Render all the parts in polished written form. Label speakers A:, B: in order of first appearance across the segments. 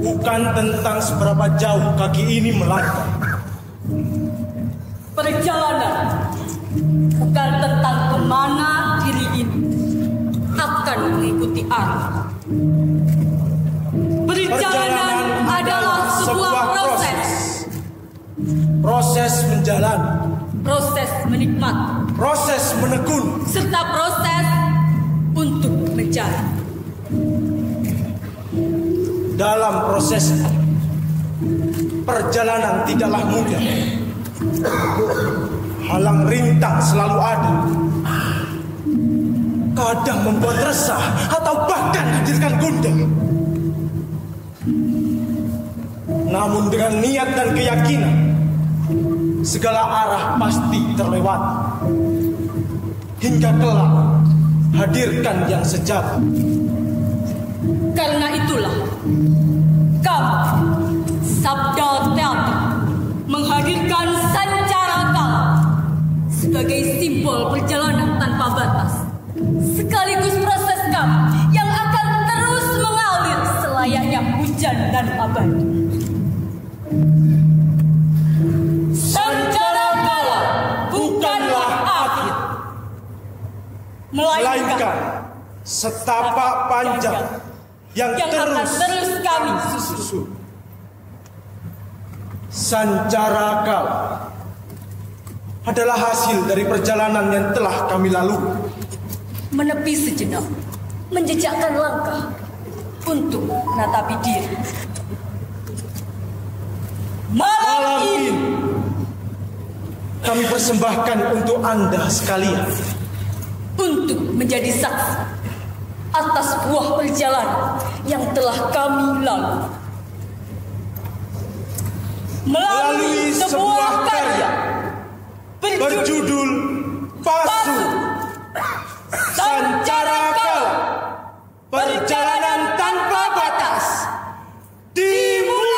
A: bukan tentang seberapa jauh kaki ini melangkah.
B: Perjalanan bukan tentang kemana diri ini akan mengikuti arah. Perjalanan adalah sebuah proses.
A: Proses menjalani,
B: Proses menikmati,
A: proses menekun,
B: serta proses untuk mencari.
A: dalam proses perjalanan tidaklah mudah. Halang rintang selalu ada. Kadang membuat resah atau bahkan hadirkan gundah. Namun dengan niat dan keyakinan, segala arah pasti terlewati. Hingga kelak hadirkan yang sejati.
B: Karena itulah kami Sabda Teater menghadirkan Sancaraka sebagai simbol perjalanan tanpa batas, sekaligus proses kami yang akan terus mengalir selayaknya hujan dan abadi. Sancaraka bukanlah akhir, melainkan
A: setapak panjang yang
B: akan terus kami
A: susun. Sancaraka adalah hasil dari perjalanan yang telah kami lalui.
B: Menepi sejenak, menjejakkan langkah untuk menatapi diri. Malam ini
A: kami persembahkan untuk Anda sekalian,
B: untuk menjadi saksi atas buah perjalanan yang telah kami lalui. Melalui sebuah karya
A: berjudul Pasu Sancaraka, perjalanan tanpa batas, dimulai.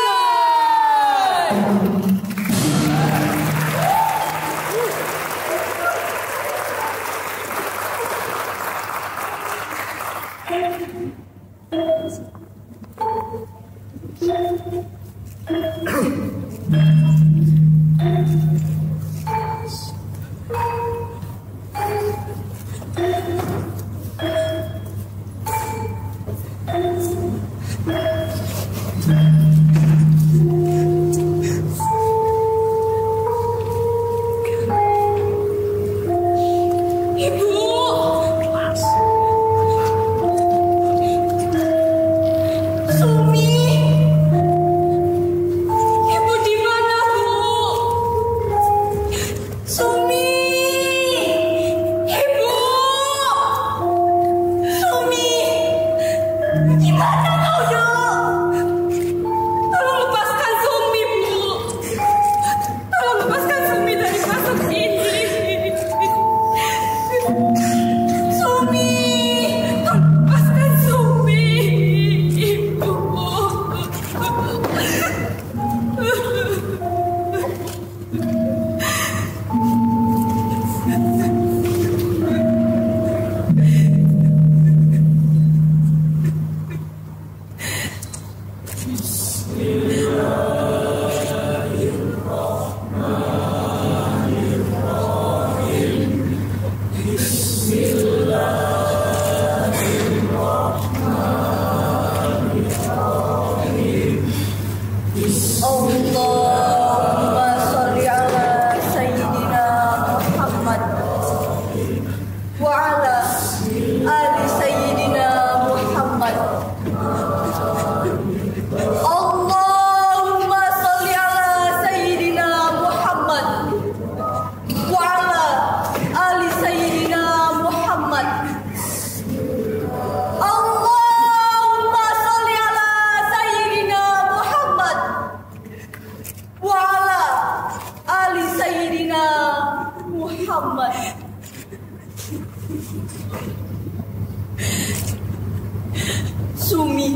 B: Sumi,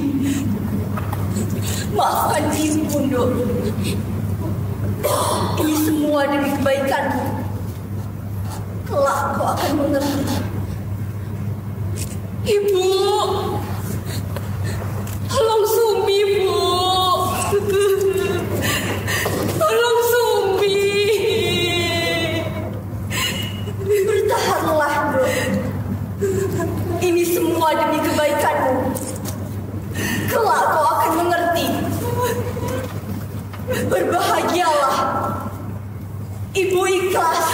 B: maafkan ibu, Dok. Ini semua demi kebaikanmu. Kelak kau akan mengerti. Ibu, Kelak kau akan mengerti. Berbahagialah. Ibu ikhlas.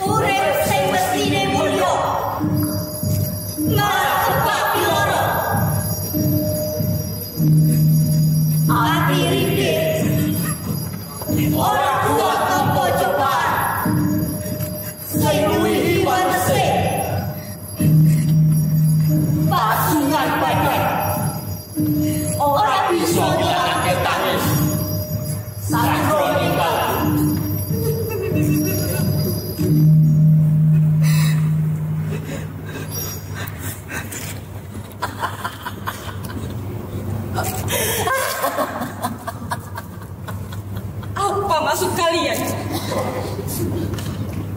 B: Urip sing mestine mulya. Malah kebak piloro. Ati ripit. Ora kuat apa cobaan. Sing luwihi wanese. Pasungan baik. Ora bisa ngilangake tangis. Sakro ninggal.
C: Apa maksud kalian?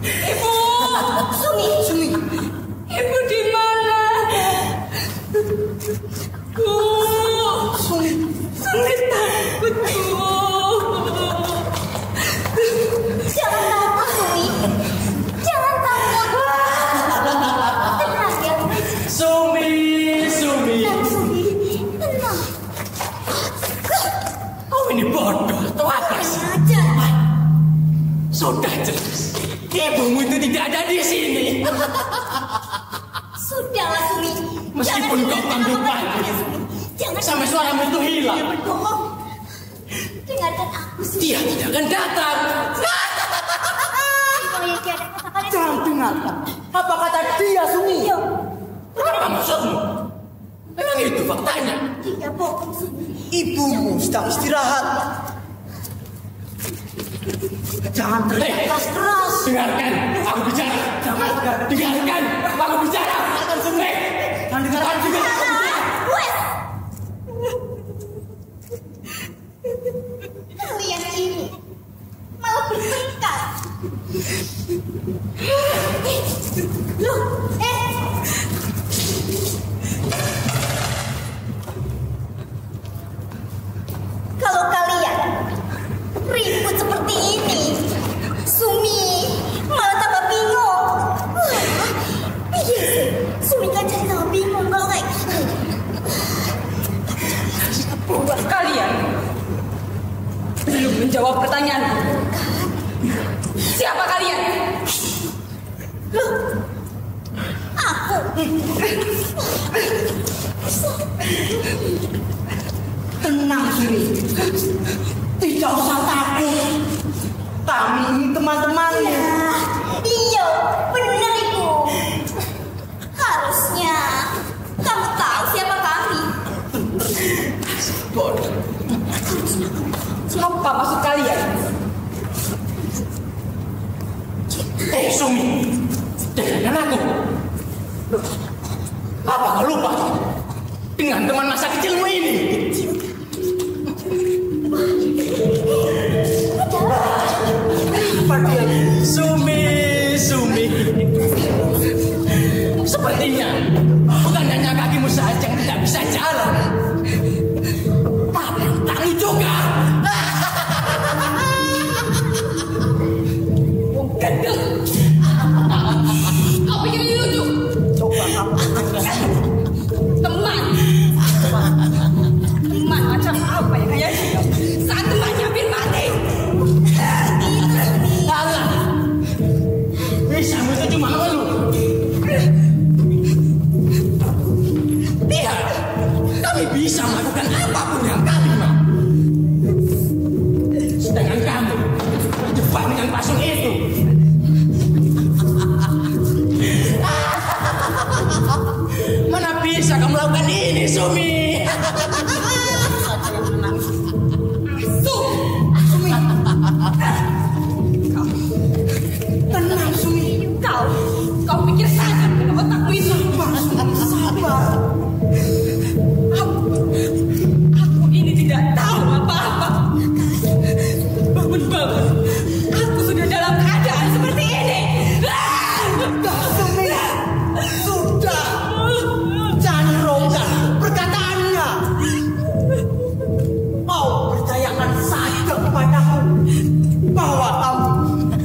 C: Ibu!
B: Sumi.
C: Ibu di mana? Bu! Sumi takut, Bu.
B: Jangan takut, Sumi. Jangan takut. Tenang ya.
A: Sumi.
B: Tenang, Sumi. Tenang.
A: Kau ini bodoh atau apa sih?
B: Ajar.
A: Sudah jelas. Ibumu itu tidak ada di sini.
B: Sudahlah, Sumi.
A: Meskipun kau tanggupan,
B: Jangan
A: sampai suaramu itu hilang.
B: Dia berbohong. Dengarkan aku, Sumi.
A: Dia tidak akan datang.
B: Apa yang dia katakan itu?
D: Jangan dengarkan. Apa kata dia, Sumi?
B: Iya.
A: Apa maksudmu? Memang itu faktanya.
B: Dia bohong, Sumi.
D: Ibumu sedang istirahat. Jangan teriak keras.
A: Dengarkan, aku bicara. Dengarkan, aku bicara.
D: Jangan dengarkan juga.
B: Wes. Kalian ini malah bertengkar. Loh, kalau kalian ribut seperti ini, Sumi malah tambah bingung. Iya sih, Sumi kan jadi tambah bingung kalau kayak gitu.
C: Buat kalian belum menjawab pertanyaanku. Siapa kalian?
B: Loh, aku.
D: Tenang, Sumi. Tidak usah takut. Kami ini teman-temanmu.
B: Nah, iya, benar Ibu. Harusnya kamu tahu siapa kami.
A: Bodoh.
C: Apa maksud kalian?
A: Sumi, dengarkan aku. Apa kau lupa dengan teman masa kecilmu ini? Sumi. Sepertinya bukan hanya kakimu saja yang tidak bisa jalan, tapi tanganmu juga.
C: Gendeng. Kau pikir ini lucu?
D: Coba kamu
C: Teman.
A: apapun yang kami mau. Sedangkan kamu berjebak dengan pasung itu. Mana bisa kamu lakukan ini, Sumi?
D: Tenang, Sumi.
C: Kau pikir saja dengan otakmu itu.
D: Sabar.
C: Aku ini tidak tahu apa-apa. Bangun. Aku sudah dalam keadaan seperti ini.
D: Sudah, Sumi. Sudah. Jangan rongga perkataannya. Kau percayakan saja kepadaku bahwa kamu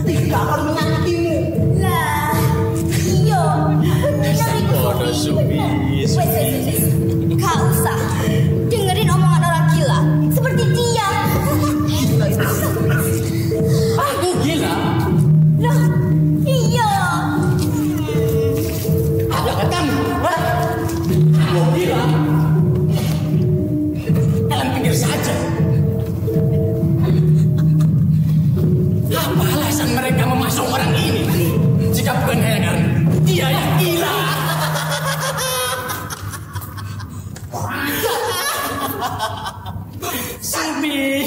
D: tidak akan menyakitimu.
B: Lah, iya, benar itu Sumi. Wes. Gak usah dengerin omongan orang gila seperti dia.
A: Aku gila.
B: Lah, iya.
A: Apa katamu? Aku gila. Kalian pikir saja. Apa alasan mereka memasuk orang ini? Jika bukan hanya karena dia yang gila.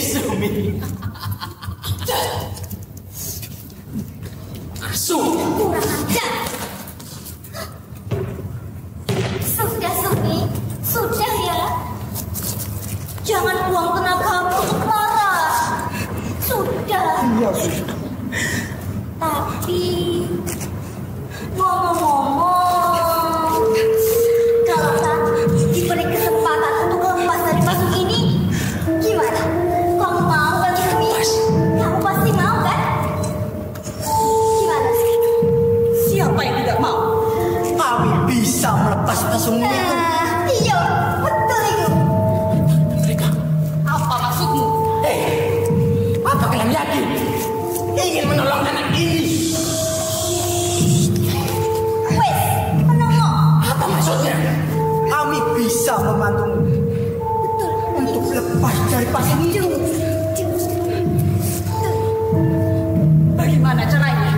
A: Sumi. Masuk.
B: Kurang ajar. Sudah, Sumi. Sudah ya. Jangan buang tenagamu untuk marah. Sudah.
D: Iya, sudah.
B: Tapi ngomong-ngomong, kalau diberi kesempatan untuk lepas dari pasung ini, gimana? Kamu mau kan, Sumi? Kamu pasti mau kan? Gimana sih?
C: Siapa yang tidak mau?
D: Kami bisa melepas pasungmu itu.
B: Nah, iya, betul itu.
A: Mereka.
C: Apa maksudmu?
A: Apa kalian yakin ingin menolong anak ini?
B: Wes, menolong.
A: Apa maksudnya?
D: Kami bisa membantumu
B: Betul.
D: untuk lepas dari pasung itu.
C: Bagaimana caranya?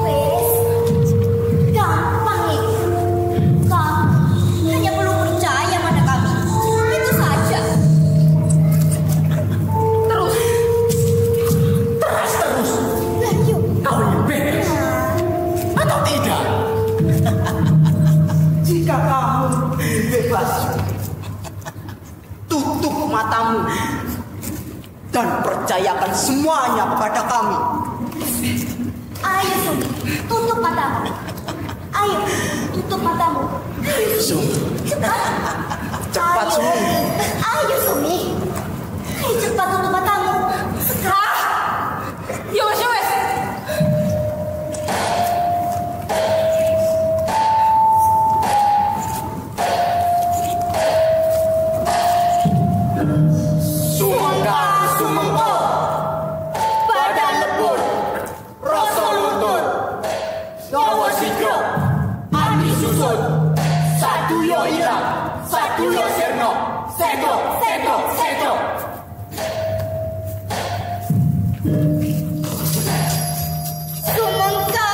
B: Wes, gampang itu. Kamu hanya perlu percaya pada kami. Itu saja.
C: Terus,
A: Terus.
B: Lah, yuk.
A: Kau ingin bebas atau tidak?
D: Jika kamu bebas, tutup matamu dan percayakan semuanya kepada kami.
B: Ayo, Sumi, tutup matamu. Ayo, tutup matamu.
A: Sumi.
B: Cepat.
D: Cepat,
B: Ayo.
D: Sumi.
B: Ayo, Sumi. Ayo, cepat tutup matamu. Sekarang.
C: ya wes.
A: Sumengko, badan lebur, rasa lutut, nyawa sigro, ati susut, saduyo ilang, saduyo sirno, sedo.
B: Sumengka.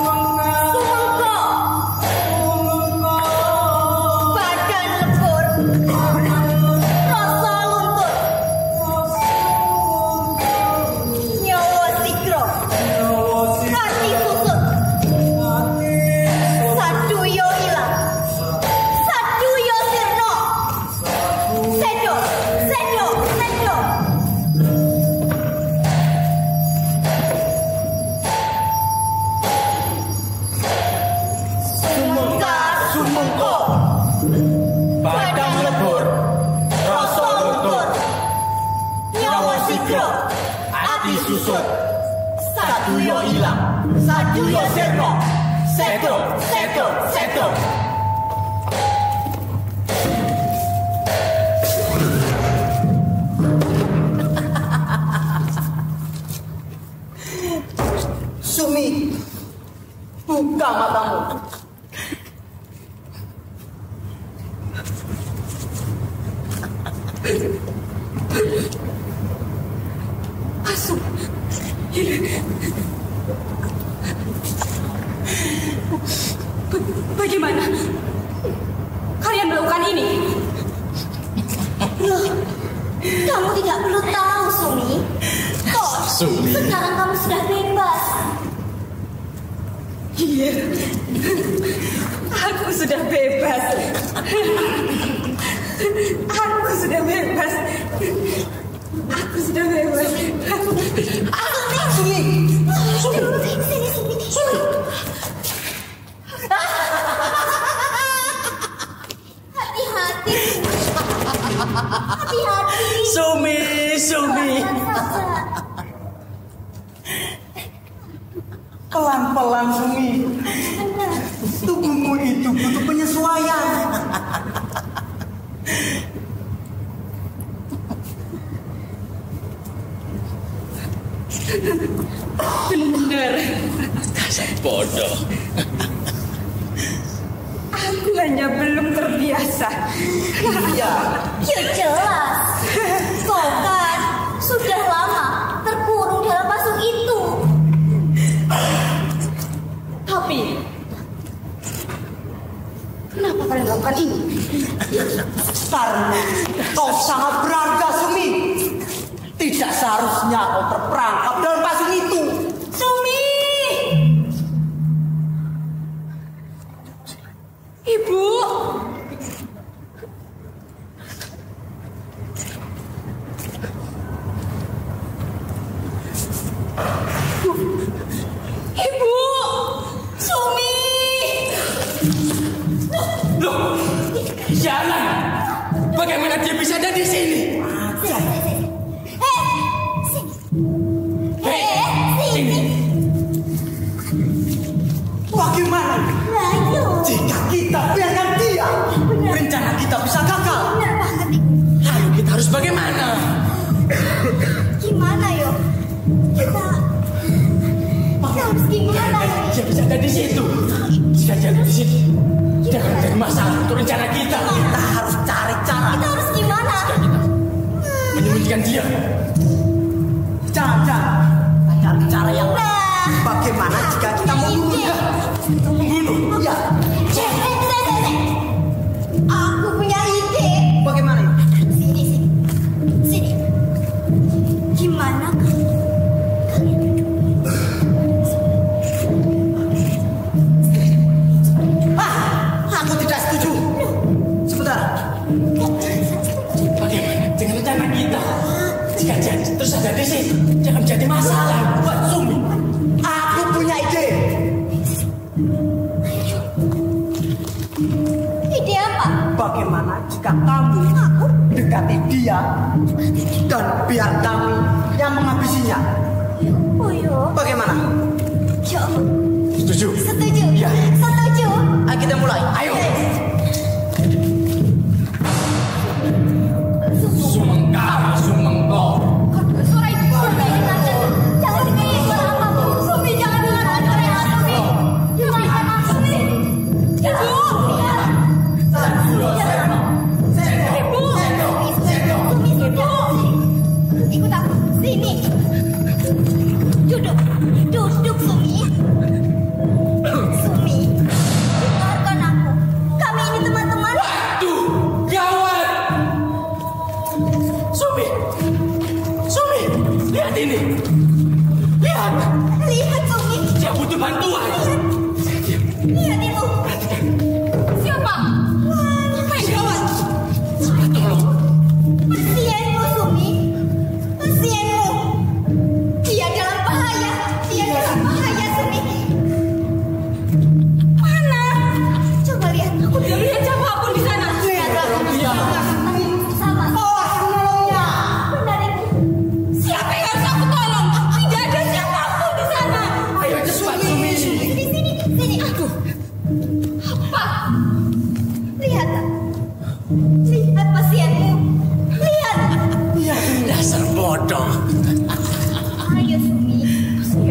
B: Sumengko. Badan lebur. Rasa luntut. Nyawa sigro. Hati susut. Saduyo ilang. Saduyo sirno. Sedo.
D: Sumengko,
A: Badan lebur, rasa lutut, nyawa sigro, ati susut, saduyo ilang, saduyo sirno, sedo.
D: Sumi, buka matamu.
C: Masuk. Bagaimana kalian melakukan ini?
B: Loh, kamu tidak perlu tahu, Sumi. Kok
A: Sumi.
B: sekarang kamu sudah bebas?
C: Iya, aku sudah bebas. Aku sudah bebas. Aku sudah bebas.
B: Sumi, sini, Sumi. Hati-hati. Hati-hati.
A: Sumi.
D: Pelan-pelan, Sumi.
B: Benar.
D: Tubuhmu itu butuh penyesuaian.
C: Benar.
A: Dasar bodoh.
C: Aku hanya belum terbiasa.
D: Iya.
B: Ya jelas. Kau kan sudah lama terkurung dalam pasung itu.
C: Tapi kenapa kalian melakukan ini?
D: Karena kau sangat berharga, Sumi. Tidak seharusnya kau terperangkap dalam pasung itu.
C: Sumi! Ibu! Ibu! Sumi!
A: Loh, jalan. Bagaimana dia bisa ada di sini? Sini.
D: Bagaimana
B: Ayo.
D: jika kita biarkan dia? Rencana kita bisa gagal.
B: Benar banget.
A: Lalu kita harus bagaimana?
B: Gimana yo? Kita harus gimana ini?
A: Dia bisa ada di situ. Jika dia ada di sini, dia akan menjadi masalah untuk rencana kita.
D: Kita harus cari cara.
B: Kita harus gimana?
A: Jika kita menyembunyikan dia.
D: Jangan. Kita cari cara yang lain.
B: Nah,
D: Bagaimana jika kita membunuh dia?
A: Membunuh.
D: Ya.
B: Aku punya ide.
D: Bagaimana?
B: Sini. Gimana kalau kalian duduk?
D: Aku tidak setuju. Sebentar.
A: Bagaimana dengan rencana kita? Jika dia terus ada di situ, jangan jadi masalah buat Sumi.
D: Aku punya ide.
B: Ide apa?
D: Bagaimana jika kamu dekati dia dan biar kami yang menghabisinya?
B: Oh yo.
D: Bagaimana?
B: Yo.
A: Setuju?
B: Setuju.
A: Ya.
B: Setuju.
D: Ayo kita mulai.
A: Ayo. Sumengkara, sumengkol.
B: Suara itu jangan dengerin suara apapun. Sumi jangan dengarkan suara yang Sumi. Gimana Sumi? Ibu. Sumi. Ikut aku. Sini. Duduk. Duduk Sumi. Sumi. Dengarkan aku. Kami ini teman-teman.
A: Waduh, gawat. Sumi. Sumi, lihat ini. Lihat.
B: Lihat Sumi.
A: Dia butuh bantuan.
B: Lihat itu. Siapa? Apa yang gawat?
A: Cepat tolong.
B: Pasienmu Sumi. Pasienmu. Dia dalam bahaya. Dia dalam bahaya Sumi. Mana? Coba lihat. Aku tidak melihat siapapun di sana. Lihat. Sama. Oh, semuanya. Benar itu. Siapa yang harus aku tolong? Tidak ada siapapun di sana.
A: Ayo cepat, Sumi.
B: Sini. Aduh. Apa? Lihat. Lihat pasienmu. Lihat.
A: Ya, dasar bodoh.
B: Ayo Sumi.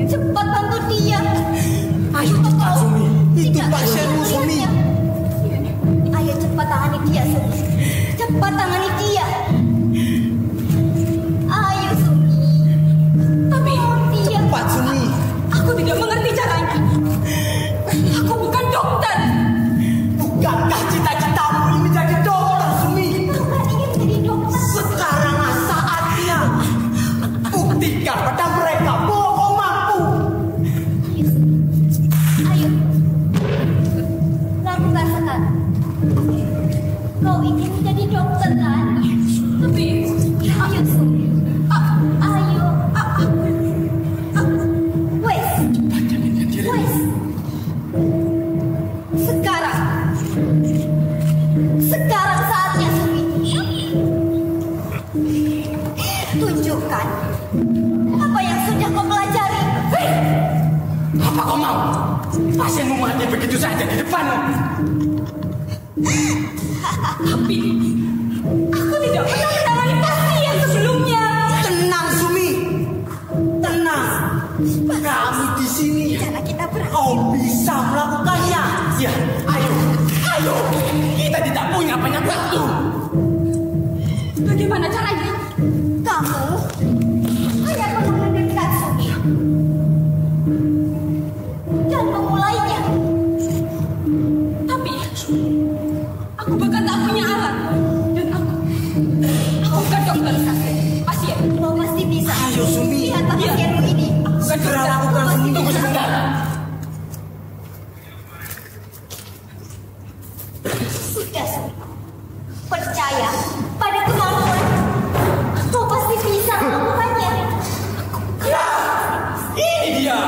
B: Cepat bantu dia.
A: Ayo cepat, Sumi.
D: Itu
B: Tidak,
D: pasienmu, Sumi.
B: Ayo cepat tangani dia Sumi. Cepat tangani dia. bukan? Apa yang sudah kau pelajari?
A: Hei! Apa kau mau? Pasienmu mati begitu saja di depanmu.
C: Tapi aku tidak pernah menangani pasien sebelumnya.
D: Tenang, Sumi. Tenang. Kami di sini.
B: Cara kita berangkat.
D: Kau bisa melakukannya.
A: Ya, ayo. Kita tidak punya banyak waktu.
C: Bagaimana caranya?
B: Kamu hanya perlu mendekat Sumi dan memulainya.
C: Tapi aku bahkan tak punya alat. Dan aku bukan dokter pasien.
B: Kau pasti bisa.
D: Ayo, Sumi.
B: Lihat pasienmu ini.
D: Segera lakukan, Sumi.
A: Tunggu sebentar.
B: Sudah Sumi. Percaya pada kemampuan. Kau pasti bisa melakukannya.
A: Ya, ini dia.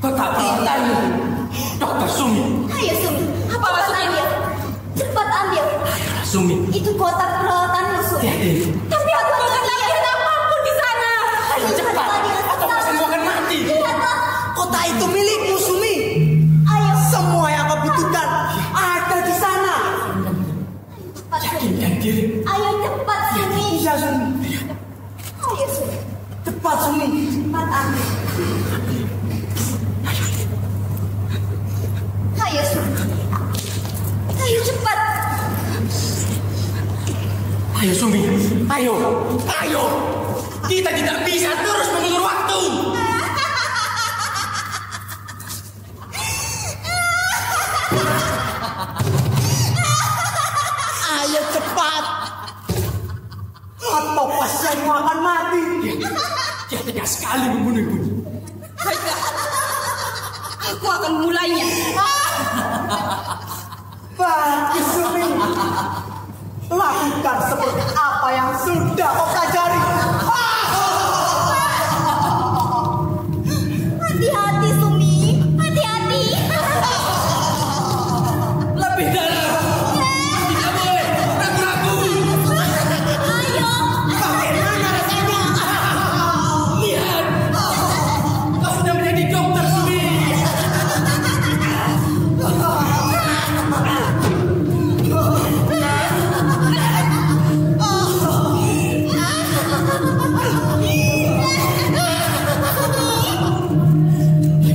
A: Kotak peralatanmu, Dokter Sumi.
B: Ayo Sumi.
C: Apa maksudnya?
B: Ambil. Cepat ambil.
A: Ayolah Sumi.
B: Itu kotak peralatanmu Sumi.
A: Hati-hati.
C: Tapi aku bahkan tak lihat apapun di sana.
A: Ayo cepat, atau pasienmu akan mati.
B: Lihatlah.
D: Kota itu milikmu, Sumi.
B: Ayo.
D: Semua yang kau butuhkan ada di sana.
B: Cepat Sumi.
A: Yakinkan diri.
B: Ayo cepat Sumi.
D: Iya, Sumi.
B: Ayo Sumi.
D: Cepat, Sumi.
B: Cepat ambil. Ayo Sumi. Ayo cepat.
A: Ayo Sumi, ayo. Kita tidak bisa terus mengulur waktu.
D: Ayo cepat. Atau pasienmu akan mati.
A: Dia tega sekali membunuh ibu.
C: Baiklah. Aku akan memulainya.
D: Bagus, Sumi. Lakukan seperti apa yang sudah kau pelajari.
B: Hati-hati Sumi. Hati-hati.
A: Lebih dalam. Tidak boleh ragu-ragu.
B: Ayo.
D: Bagaimana rasanya?
A: Lihat, kau sudah menjadi dokter Sumi.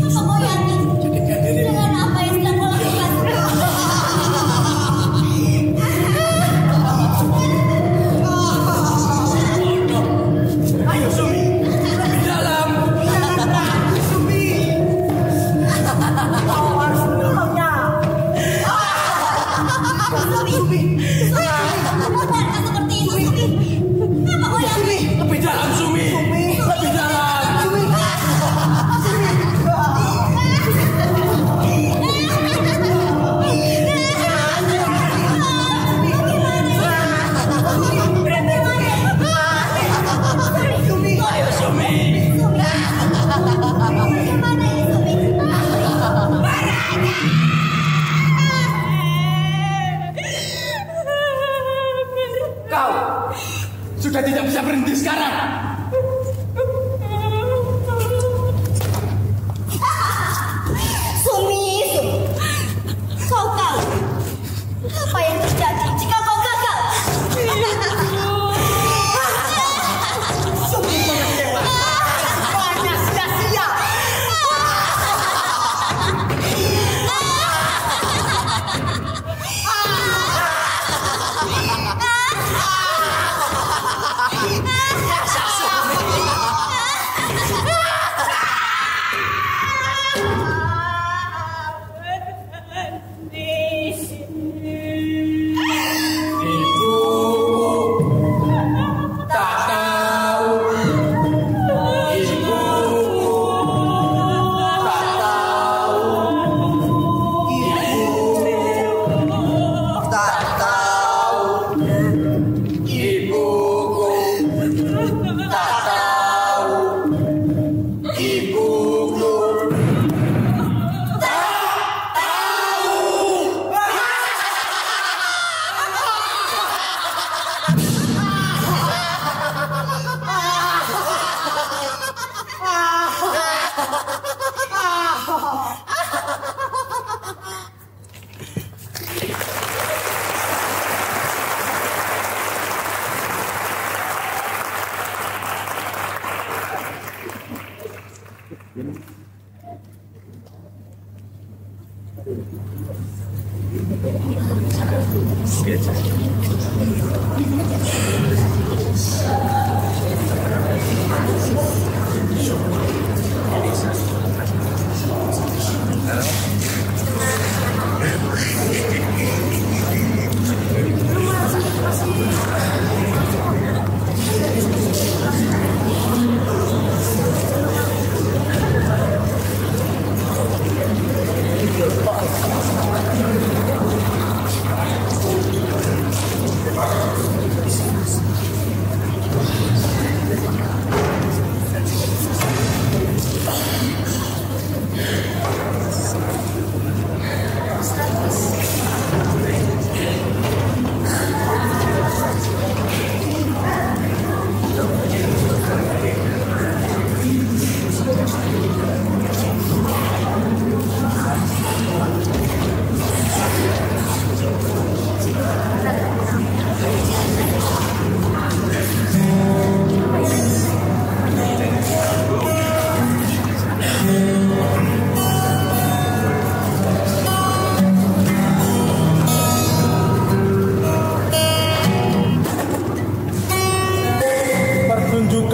B: Kamu yakin dengan apa yang sedang kau lakukan?
A: Ayo Sumi, lebih dalam.
D: Sumi. Kau harus menolongnya.
B: Sumi. Kamu bukan seperti itu Sumi. Apa kau yakin?
A: Lebih dalam Sumi. Lebih dalam.
D: Sumi.
A: Ayo Sumi.
B: Gimana ini Sumi?
A: Kau sudah tidak bisa berhenti sekarang.
B: Sumi. Kau tahu apa yang terjadi jika kau gagal?
D: Sumi mengecewa. Banyak sia-sia.
A: Dasar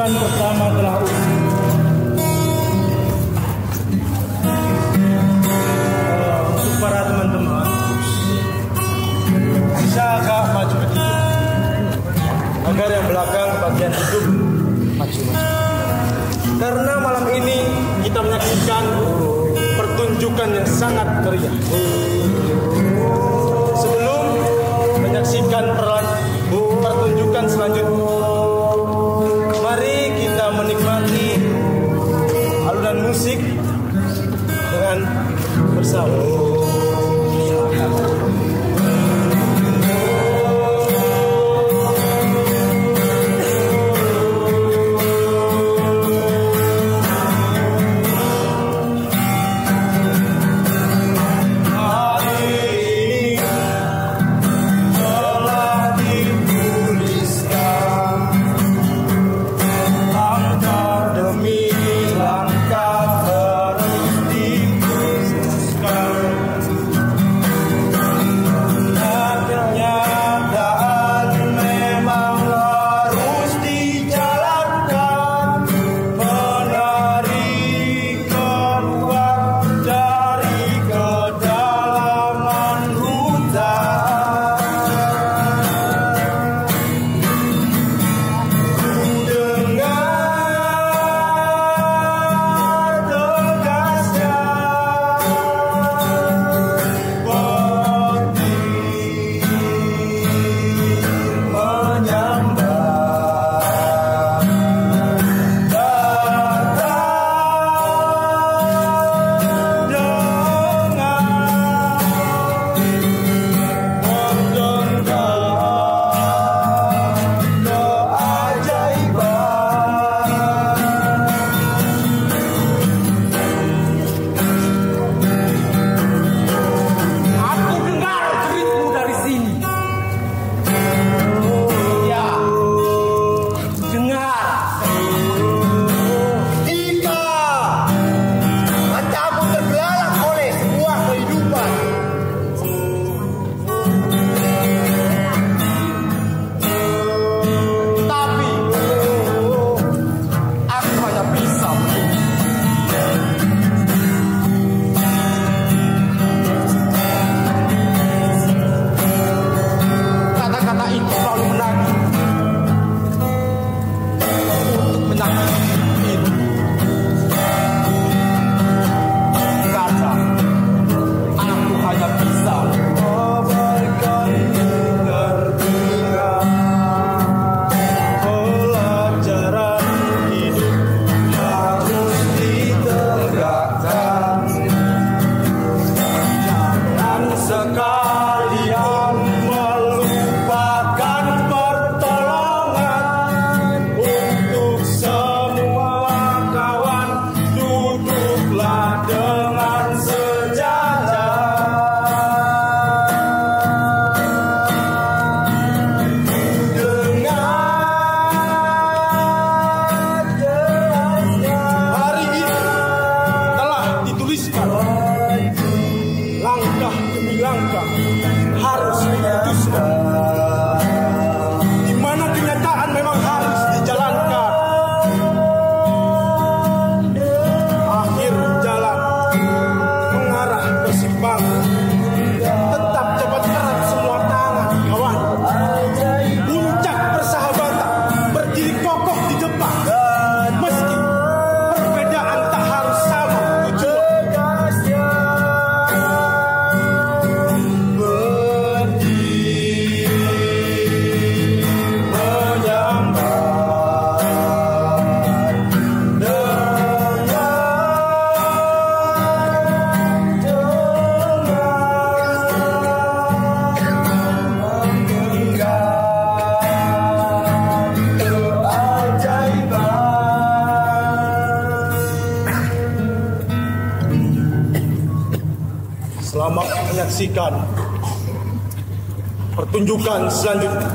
E: pertunjukan pertama telah usai. Untuk para teman-teman, bisa agak maju ke depan agar yang belakang bagian hidup maju. Karena malam ini kita menyaksikan pertunjukan yang sangat meriah. Sebelum menyaksikan pertunjukan selanjutnya, mari kita menikmati alunan musik dengan bersama. Selamat menyaksikan pertunjukan selanjutnya.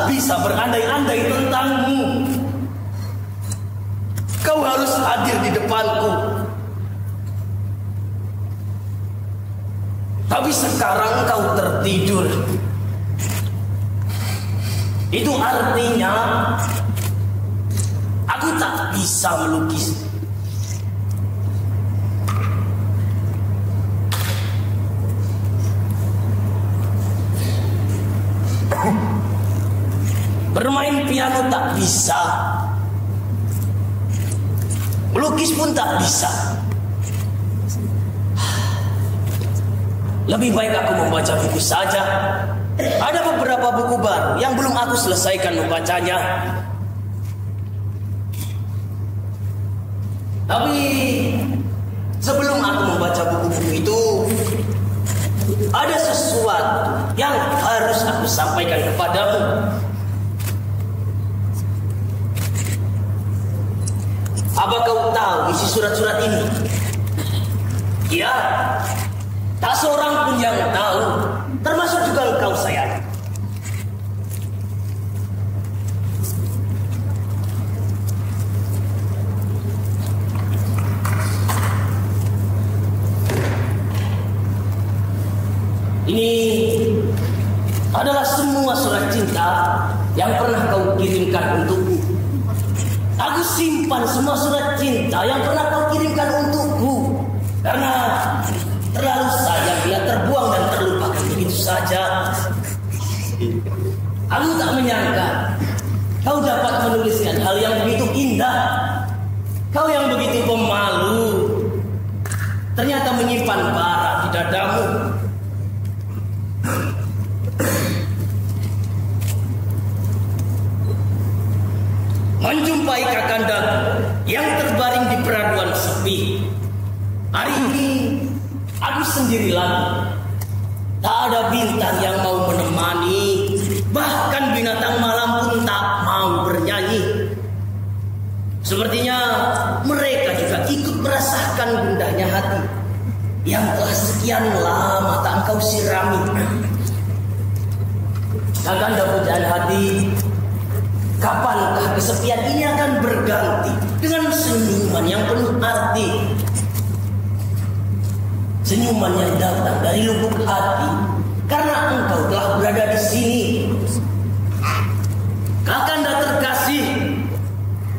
A: tak bisa berandai-andai tentangmu. Kau harus hadir di depanku. Tapi sekarang kau tertidur. Itu artinya aku tak bisa melukis. Bermain piano tak bisa. Melukis pun tak bisa. Lebih baik aku membaca buku saja. Ada beberapa buku baru yang belum aku selesaikan membacanya. Tapi sebelum aku membaca buku-buku itu, ada sesuatu yang harus aku sampaikan kepadamu. Apa kau tahu isi surat-surat ini? Ya, tak seorang pun yang tahu, termasuk juga engkau sayang. Ini adalah semua surat cinta yang pernah kau kirimkan untukku. Aku simpan semua surat cinta yang pernah kau kirimkan untukku, karena terlalu sayang bila terbuang dan terlupakan begitu saja. Aku tak menyangka kau dapat menuliskan hal yang begitu indah. Kau yang begitu pemalu ternyata menyimpan bara di dadamu. Menjumpai kakanda yang terbaring di peraduan sepi. Hari ini aku sendiri lagi. Tak ada bintang yang mau menemani. Bahkan binatang malam pun tak mau bernyanyi. Sepertinya mereka juga ikut merasakan gundahnya hati yang telah sekian lama tak engkau sirami. Kakanda pujaan hati, kapankah kesepian ini akan berganti dengan senyuman yang penuh arti? Senyuman yang datang dari lubuk hati karena engkau telah berada di sini. Kakanda terkasih,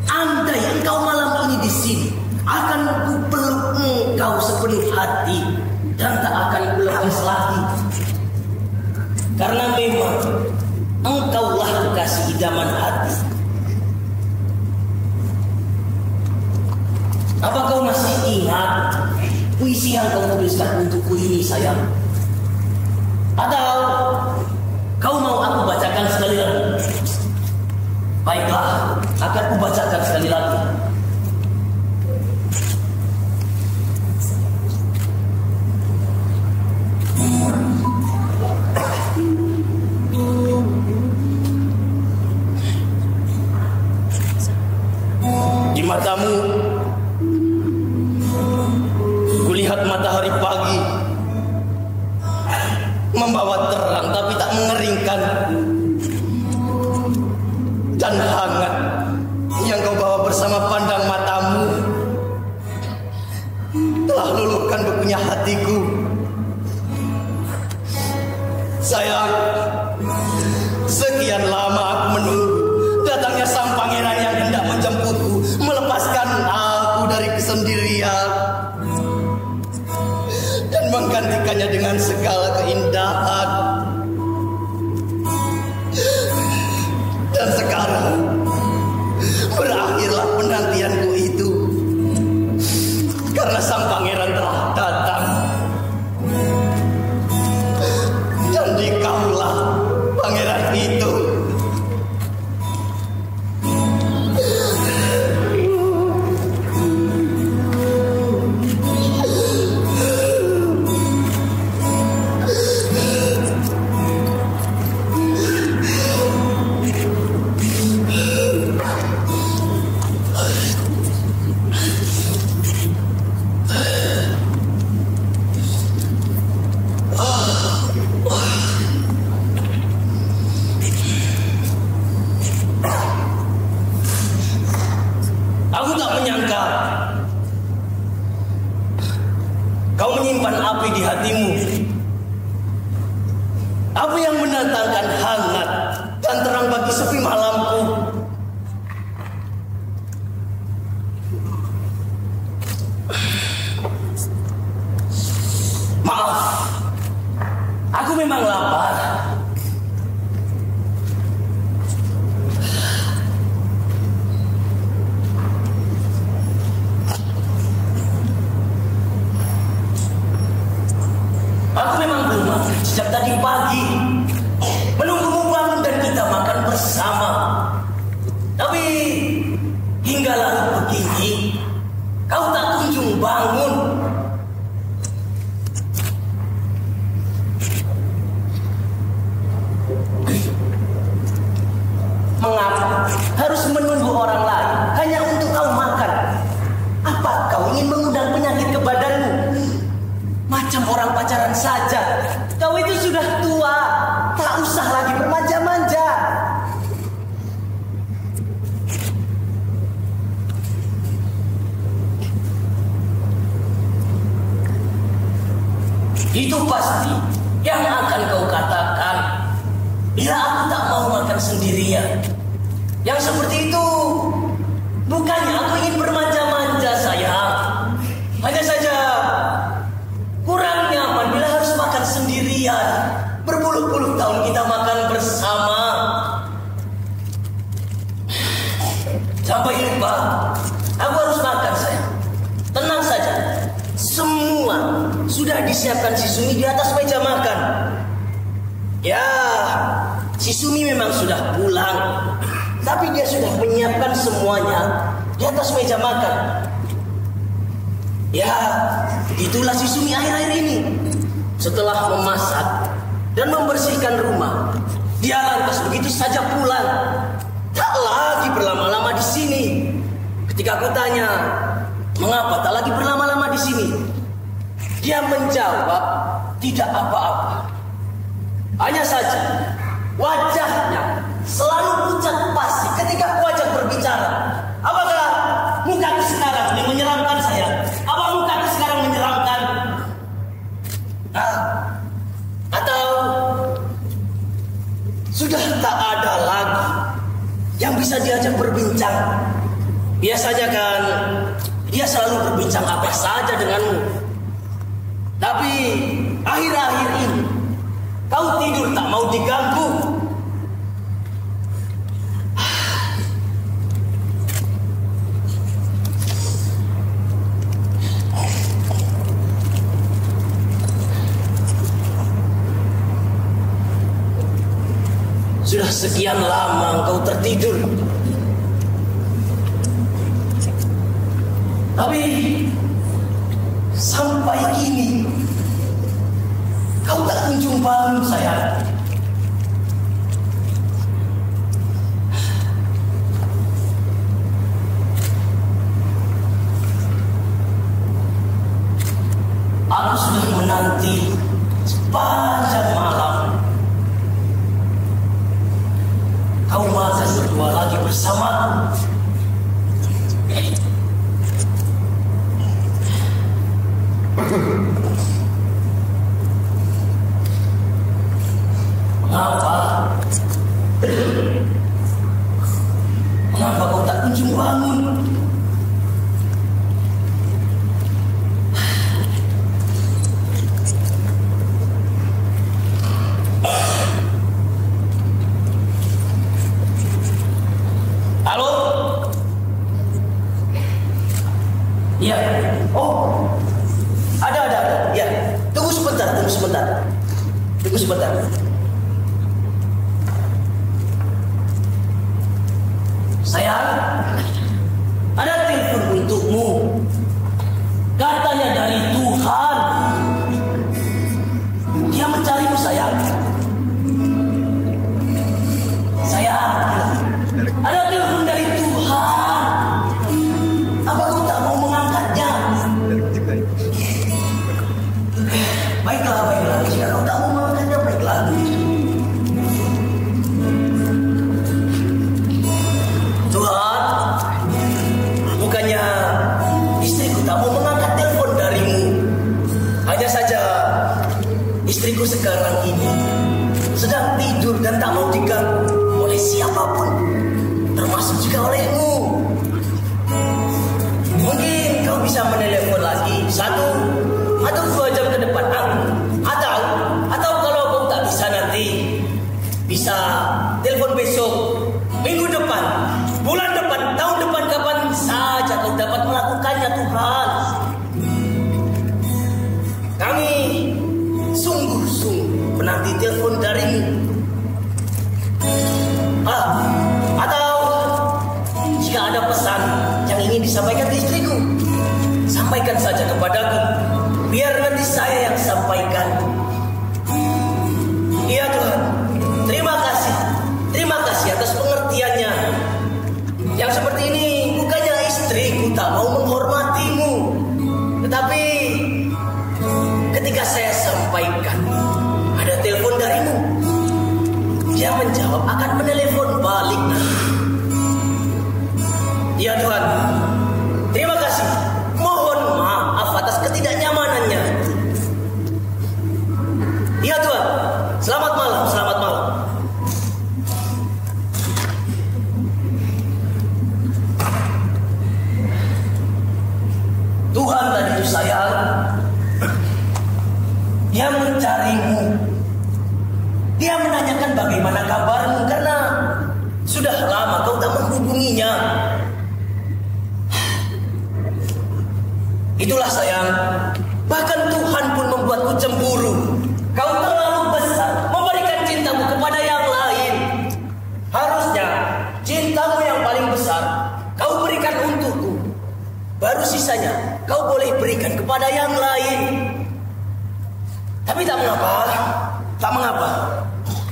A: andai engkau malam ini di sini, akan kupeluk engkau sepenuh hati dan tak akan kulepas lagi. Karena memang engkaulah kekasih idaman hati. Apa kau masih ingat puisi yang kau tuliskan untukku ini, sayang? Atau kau mau aku bacakan sekali lagi? Baiklah, akan kubacakan sekali lagi. Di matamu kulihat matahari pagi membawa terang tapi tak mengeringkan, dan hangat yang kau bawa bersama pandang matamu telah luluhkan bekunya hatiku. Sayang, sekian lama aku menunggu datangnya sang pangeran yang hendak menjemputku, melepaskan aku dari kesendirian dan menggantikannya dengan segala keindahan. Dan sekarang malamku. Maaf, aku memang lapar. Aku memang belum makan sejak tadi pagi, menunggumu bangun dan kita makan bersama. Tapi hingga larut begini, kau tak kunjung bangun. Mengapa harus menunggu orang lain hanya untuk kau makan? Apa kau ingin mengundang penyakit ke badanmu? Macam orang pacaran saja. Kau itu sudah tua, tak usah lagi bermanja-manja. Itu pasti yang akan kau katakan bila aku tak mau makan sendirian. Yang seperti itu bukannya aku ingin bermanja-manja, sayang. Hanya saja kurang nyaman bila harus makan sendirian. Berpuluh-puluh tahun kita makan bersama. Sampai lupa aku harus makan, sayang. Tenang saja, semua sudah disiapkan si Sumi di atas meja makan. Ya, si Sumi memang sudah pulang, tapi dia sudah menyiapkan semuanya di atas meja makan. Ya, itulah si Sumi akhir-akhir ini. Setelah memasak dan membersihkan rumah, dia lantas begitu saja pulang. Tak lagi berlama-lama di sini. Ketika aku tanya, mengapa tak lagi berlama-lama di sini? Dia menjawab, tidak apa-apa. Hanya saja wajahnya selalu pucat pasi ketika aku ajak berbicara. Apakah mukaku sekarang ini menyeramkan, saya? Apa mukaku sekarang menyeramkan? Atau sudah tak ada lagi yang bisa diajak berbincang? Biasanya kan dia selalu berbincang apa saja denganmu. Tapi akhir-akhir ini kau tidur tak mau diganggu. Sudah sekian lama engkau tertidur. Tapi sampai kini kau tak kunjung bangun, sayang. Aku sudah menanti sepanjang malam kau makan berdua lagi bersamaku. Mengapa kau tak kunjung bangun? Halo? Iya. Oh. Ada. Ya. Tunggu sebentar. Sayang, ada telepon untukmu. Katanya dari Tuhan. Dia mencarimu, sayang. Sayang, ada telepon dari Tuhan. Apa kau tak mau mengangkatnya? Baiklah. Jika kau tak mau mengangkatnya, baiklah. Tuhan, bukannya istriku tak mau mengangkat telepon darimu. Hanya saja istriku sekarang ini sedang tidur dan tak mau diganggu oleh siapapun. sampaikan ke istriku. Sampaikan saja kepadaku, biar nanti saya yang sampaikan. Iya Tuhan, terima kasih atas pengertiannya. Yang seperti ini bukannya istriku tak mau menghormatimu, tetapi ketika saya sampaikan ada telepon darimu, dia menjawab akan menelepon balik. Ya Tuhan, terima kasih. Mohon maaf atas ketidaknyamanannya. Ya Tuhan, selamat malam, selamat malam. Tuhan tadi itu sayang, dia mencarimu. Dia menanyakan bagaimana kabarmu karena sudah lama kau tak menghubunginya. Itulah sayang, bahkan Tuhan pun membuatku cemburu. Kau terlalu besar memberikan cintamu kepada yang lain. Harusnya cintamu yang paling besar kau berikan untukku. Baru sisanya kau boleh berikan kepada yang lain. Tapi tak mengapa.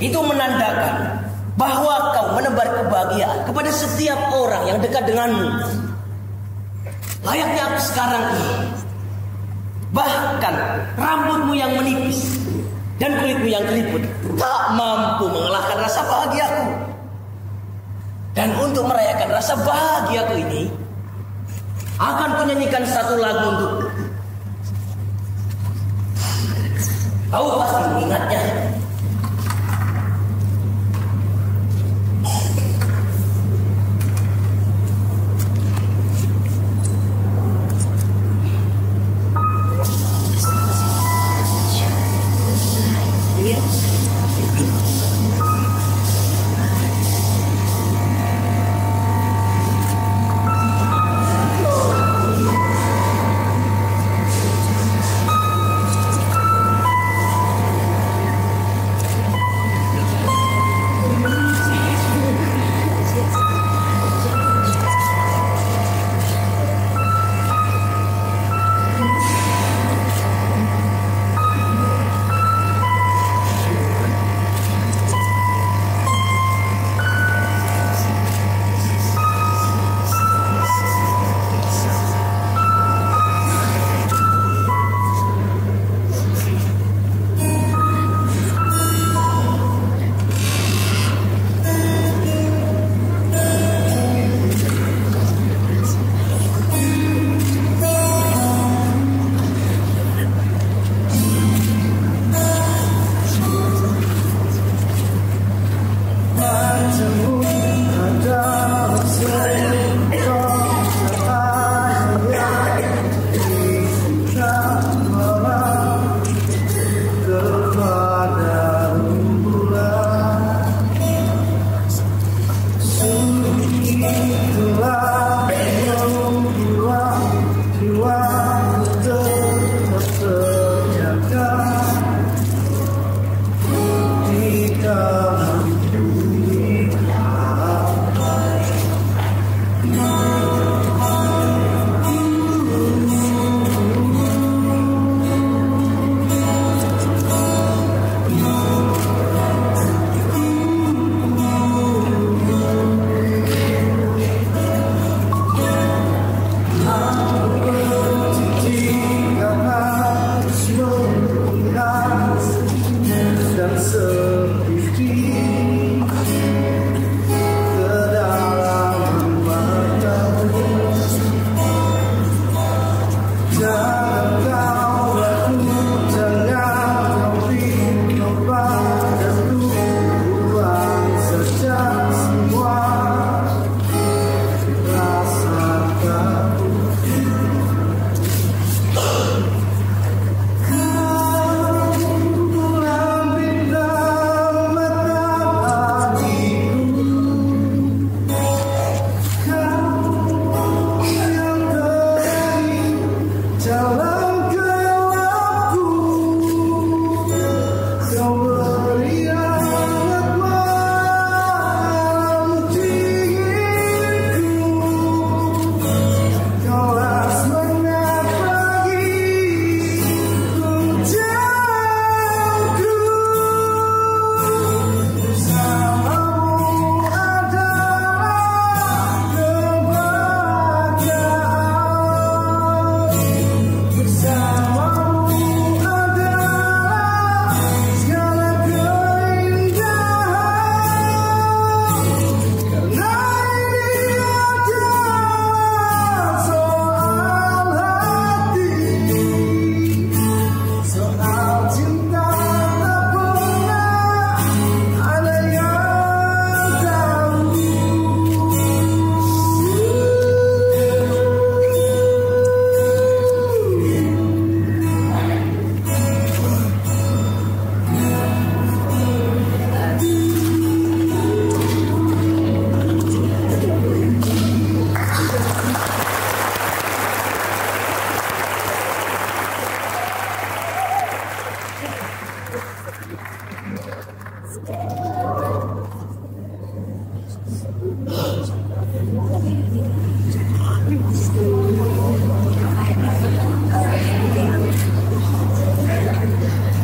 A: Itu menandakan bahwa kau menebar kebahagiaan kepada setiap orang yang dekat denganmu. Layaknya aku sekarang ini. Bahkan rambutmu yang menipis dan kulitmu yang keriput tak mampu mengalahkan rasa bahagiaku. Dan untuk merayakan rasa bahagiaku ini, akan kunyanyikan satu lagu untukmu. Kau pasti mengingatnya.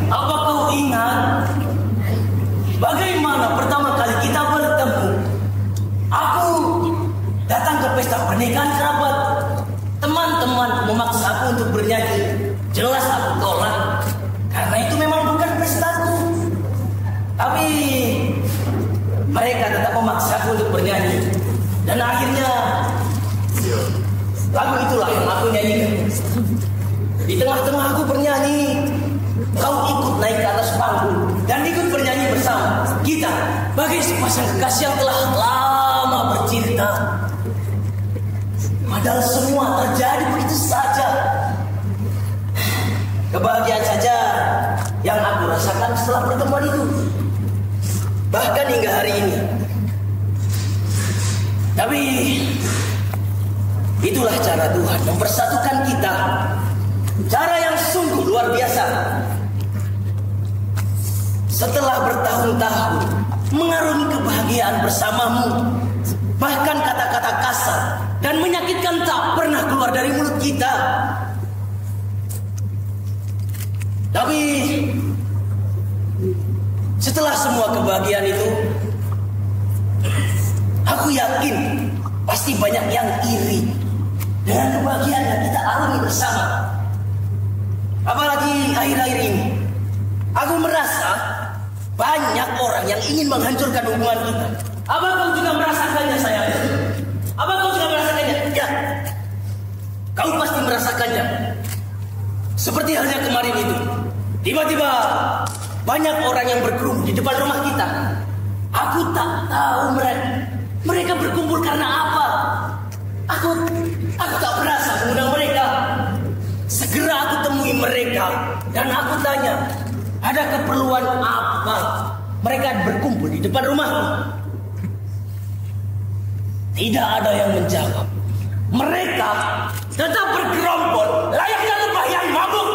A: Apa kau ingat bagaimana pertama kali kita bertemu? Aku datang ke pesta pernikahan kerabat. Teman-teman memaksa aku untuk bernyanyi. Jelas aku tolak, karena itu memang bukan pestaku. Tapi mereka tetap memaksa aku untuk bernyanyi. Dan akhirnya lagu itulah yang aku nyanyikan. Di tengah-tengah aku bernyanyi, kau ikut naik ke atas panggung dan ikut bernyanyi bersama kita bagai sepasang kekasih yang telah lama bercinta. Padahal semua terjadi begitu saja. Kebahagiaan saja yang aku rasakan setelah pertemuan itu. Bahkan hingga hari ini. Tapi itulah cara Tuhan mempersatukan kita. Cara yang sungguh luar biasa. Setelah bertahun-tahun mengarungi kebahagiaan bersamamu, bahkan kata-kata kasar dan menyakitkan tak pernah keluar dari mulut kita. Tapi setelah semua kebahagiaan itu, aku yakin pasti banyak yang iri dengan kebahagiaan yang kita alami bersama. Apalagi akhir-akhir ini, aku merasa banyak orang yang ingin menghancurkan hubungan kita. Apa kau juga merasakannya, sayang? Apa kau juga merasakannya? Ya, kau pasti merasakannya. Seperti halnya kemarin itu, tiba-tiba banyak orang yang berkerumun di depan rumah kita. Aku tak tahu mereka berkumpul karena apa. Aku tak berasa mengundang mereka. Segera aku temui mereka dan aku tanya, ada keperluan apa mereka berkumpul di depan rumahku? Tidak ada yang menjawab. Mereka tetap bergerombol layaknya lebah yang mabuk.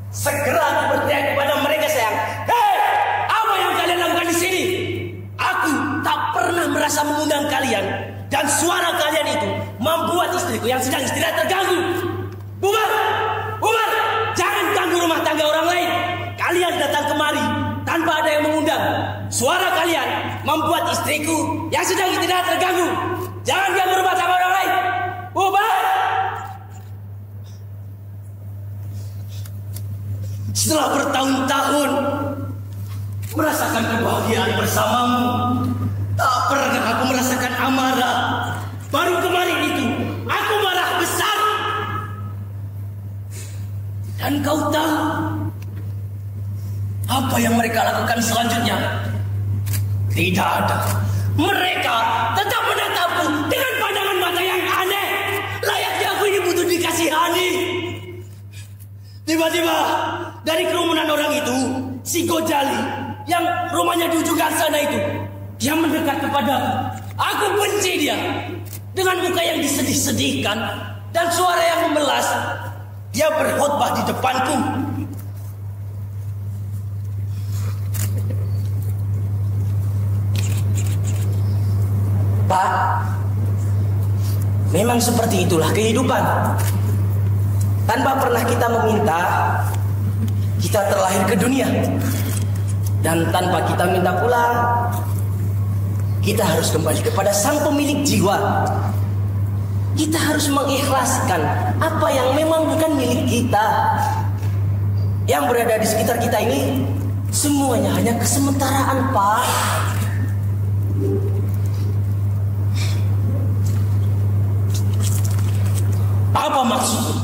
A: Segera aku berteriak kepada mereka, sayang, hei, apa yang kalian lakukan di sini? Aku tak pernah merasa mengundang kalian, dan suara kalian itu membuat istriku yang sedang istirahat terganggu. Bubar, bubar, jangan ganggu rumah tangga orang lain. Kalian datang kemari tanpa ada yang mengundang. Suara kalian membuat istriku yang sedang istirahat terganggu. Jangan ganggu rumah tangga orang lain. Bubar. Setelah bertahun-tahun merasakan kebahagiaan bersamamu, tak pernah aku merasakan amarah. Baru kemarin itu aku marah besar. Dan kau tahu apa yang mereka lakukan selanjutnya? Tidak ada. Mereka tetap menatapku dengan pandangan mata yang aneh. Layaknya aku ini butuh dikasihani. Tiba-tiba dari kerumunan orang itu, si Gojali yang rumahnya di ujung sana itu, dia mendekat kepadaku. Aku benci dia. Dengan muka yang disedih-sedihkan dan suara yang memelas, dia berkhotbah di depanku. Pak, memang seperti itulah kehidupan. Tanpa pernah kita meminta, kita terlahir ke dunia. Dan tanpa kita minta pulang, kita harus kembali kepada sang pemilik jiwa. Kita harus mengikhlaskan apa yang memang bukan milik kita. Yang berada di sekitar kita ini semuanya hanya kesementaraan, Pak. Apa maksudmu?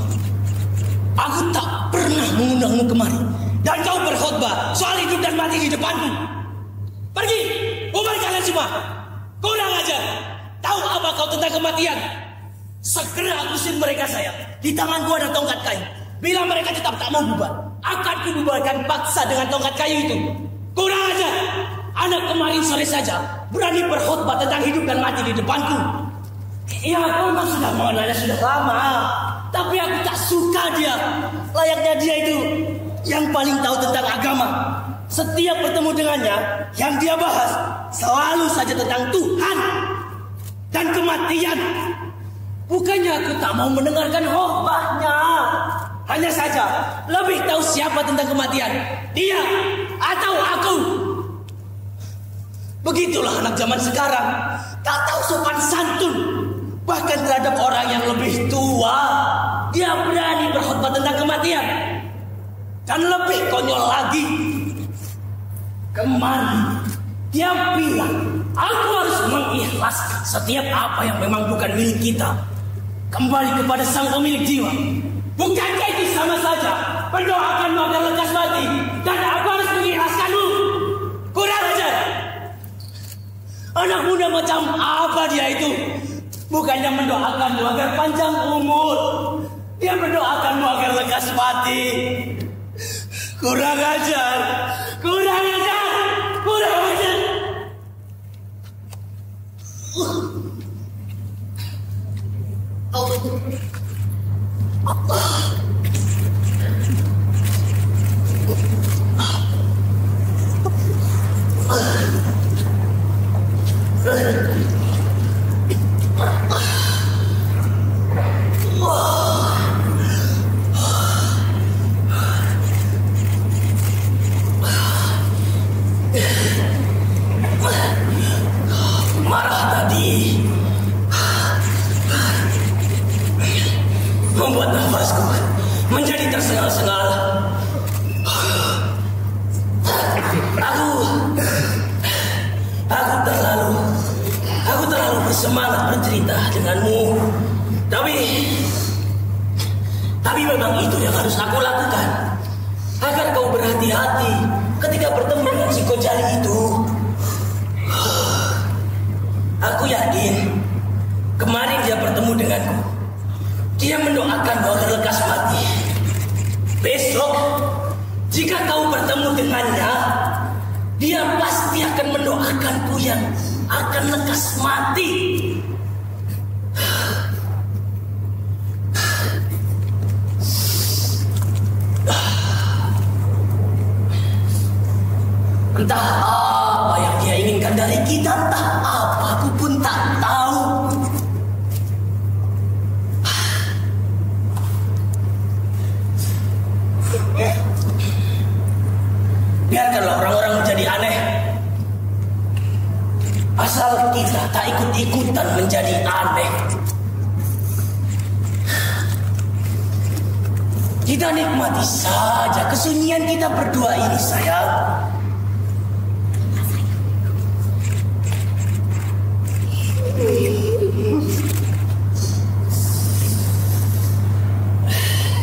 A: Aku tak pernah mengundangmu kemari dan kau berkhotbah soal hidup dan mati di depanku. Pergi, bubar kalian semua. Kurang ajar. Tahu apa kau tentang kematian? Segera aku usir mereka, sayang. Di tanganku ada tongkat kayu. Bila mereka tetap tak mau bubar, akan kububarkan paksa dengan tongkat kayu itu. Kurang ajar. Anak kemarin sore saja berani berkhotbah tentang hidup dan mati di depanku. Ya, kau memang sudah mengenalnya sudah lama. Tapi aku tak suka dia. Layaknya dia itu yang paling tahu tentang agama. Setiap bertemu dengannya, yang dia bahas selalu saja tentang Tuhan dan kematian. Bukannya aku tak mau mendengarkan khotbahnya. Hanya saja lebih tahu siapa tentang kematian, dia atau aku. Begitulah anak zaman sekarang, tak tahu sopan santun. Bahkan terhadap orang yang lebih tua, dia berani berkhotbah tentang kematian. Dan lebih konyol lagi, kemarin dia bilang aku harus mengikhlaskan setiap apa yang memang bukan milik kita kembali kepada sang pemilik jiwa. Bukankah itu sama saja mendoakanmu agar lekas mati, dan aku harus mengikhlaskanmu? Kurang ajar. Anak muda macam apa dia itu? Bukannya mendoakanmu agar panjang umur, dia mendoakanmu agar lekas mati. Kurang ajar, kurang ajar, kurang ajar. Marah tadi membuat nafasku menjadi tersengal-sengal. Aku terlalu bersemangat bercerita denganmu. Tapi memang itu yang harus aku lakukan agar kau berhati-hati ketika bertemu dengan si Gojali itu. Aku yakin kemarin dia bertemu denganku. Dia mendoakan agar lekas mati. Besok jika kau bertemu dengannya, dia pasti akan mendoakanku yang akan lekas mati. Entah apa yang dia inginkan dari kita, entah apa, aku pun tak tahu. Biarkanlah orang-orang menjadi aneh, asal kita tak ikut-ikutan menjadi aneh. Kita nikmati saja kesunyian kita berdua ini, sayang.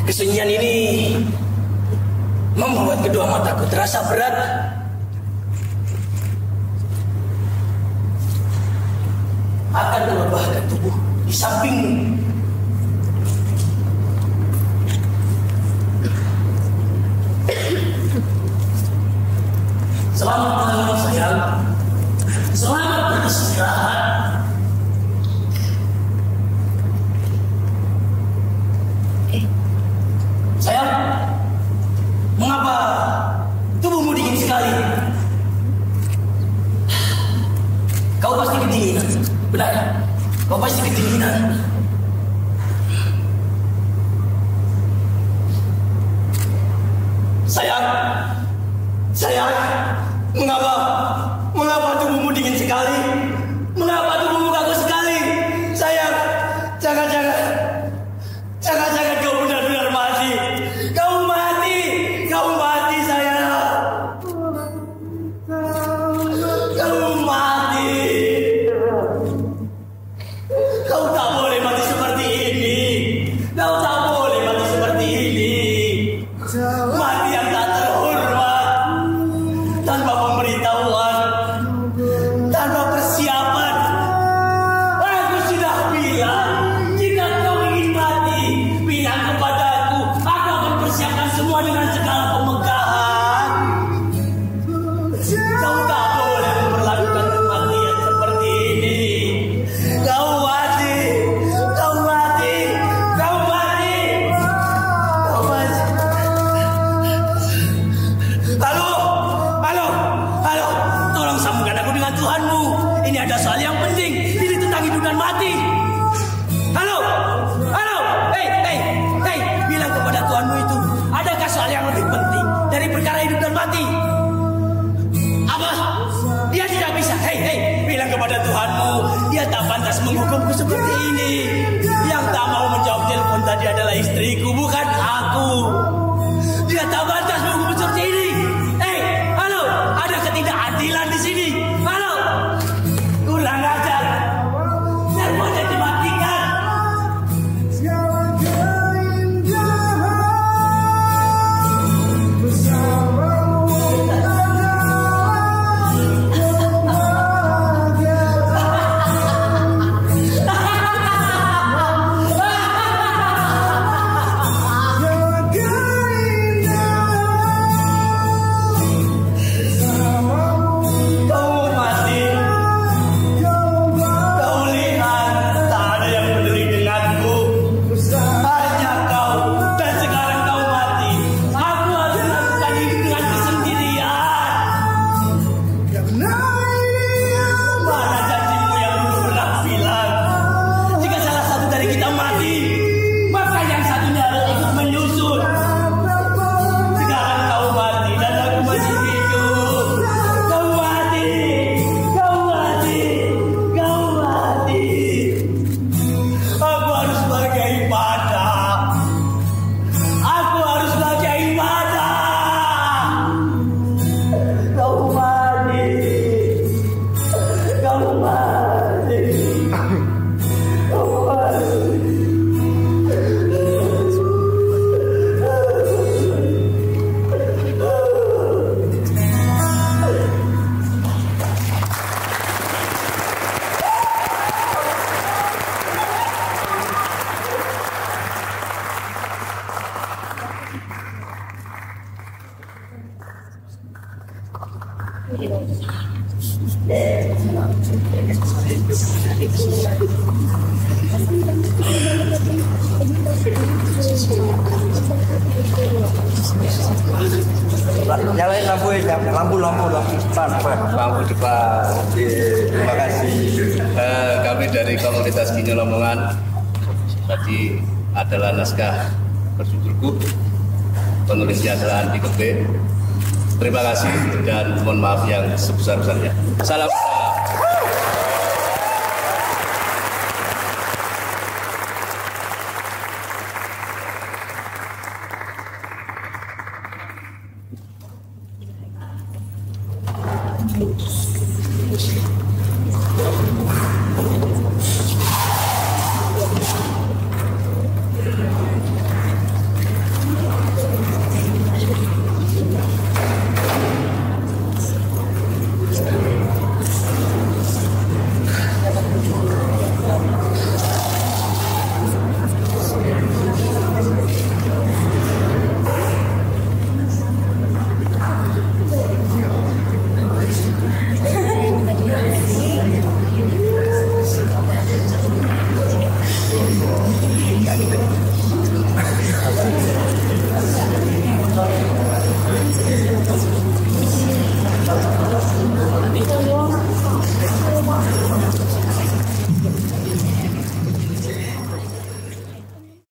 A: Kesunyian ini membuat kedua mataku terasa berat. Akan merebahkan tubuh di sampingmu. Selamat malam, sayang. Selamat beristirahat. Sayang, mengapa tubuhmu dingin sekali? Kau pasti kedinginan, benar? Kau pasti kedinginan. Sayang, mengapa tubuhmu dingin sekali? Mengapa tubuhmu kaku sekali? Sayang, jangan-jangan kau benar-benar mati. Kau mati sayang. Kau mati. Kau tak boleh mati seperti ini. Kau tak boleh mati seperti ini. Mati yang tak terhormat, tanpa pemberitahuan, tanpa persiapan. hidup dan mati. Halo, halo, hei, bilang kepada Tuhanmu itu, adakah soal yang lebih penting dari perkara hidup dan mati? Apa? Dia tidak bisa. Hei, bilang kepada Tuhanmu, dia tak pantas menghukumku seperti ini. Yang tak mau menjawab telepon tadi adalah istriku, bukan aku. Dia tak pantas menghukum seperti ini. Halo, ada ketidakadilan di sini. Halo, kurang ajar. Semuanya dimatikan.
F: Nyalain lampu depan. Terima kasih. Kami dari komunitas Ginyo Lamongan tadi adalah naskah berjudul penulisnya adalah Andi Kebe. Terima kasih dan mohon maaf yang sebesar-besarnya. Salam.